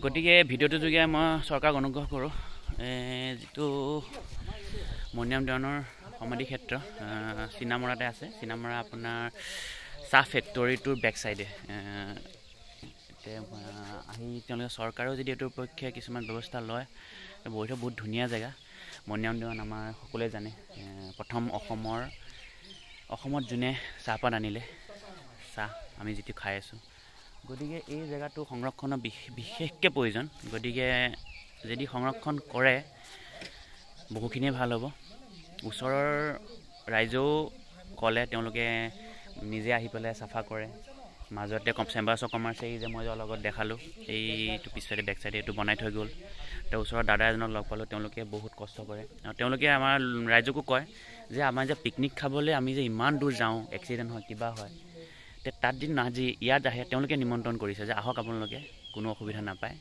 গতিকে ভিডিঅ'টোৰ যোগে মই চৰকাৰক অনুগ্ৰহ কৰোঁ যিটো মনিৰাম দেৱানৰ সমাধি ক্ষেত্ৰ চিনামৰাতে আছে। চিনামৰা আপোনাৰ চাহ ফেক্টৰীটোৰ বেক চাইডে আহি তেওঁলোকে চৰকাৰেও যদি এইটোৰ পক্ষে কিছুমান ব্যৱস্থা লয় বহুত ধুনীয়া জেগা। মনিৰাম দেৱান আমাৰ সকলোৱে জানে প্ৰথম অসমত যোনে চাহপাত আনিলে চাহ আমি যিটো খাই আছোঁ। গতিকে এই জেগাটো সংৰক্ষণৰ বিশেষকৈ প্ৰয়োজন। গতিকে যদি সংৰক্ষণ কৰে বহুখিনিয়ে ভাল হ'ব। ওচৰৰ ৰাইজেও ক'লে তেওঁলোকে নিজে আহি পেলাই চাফা কৰে। মাজতে চেম্বাৰ্ছ অফ কমাৰ্চে যে মই লগত দেখালোঁ এইটো পিছতে বেক চাইডে এইটো বনাই থৈ গ'ল। তেওঁ ওচৰৰ দাদা এজনক লগ পালোঁ, তেওঁলোকে বহুত কষ্ট কৰে আৰু তেওঁলোকে আমাৰ ৰাইজকো কয় যে আমাৰ যে পিকনিক খাবলৈ আমি যে ইমান দূৰ যাওঁ, এক্সিডেণ্ট হয় কিবা হয়, তাত যদি আজি ইয়াত আহে তেওঁলোকে নিমন্ত্ৰণ কৰিছে যে আহক আপোনালোকে, কোনো অসুবিধা নাপায়।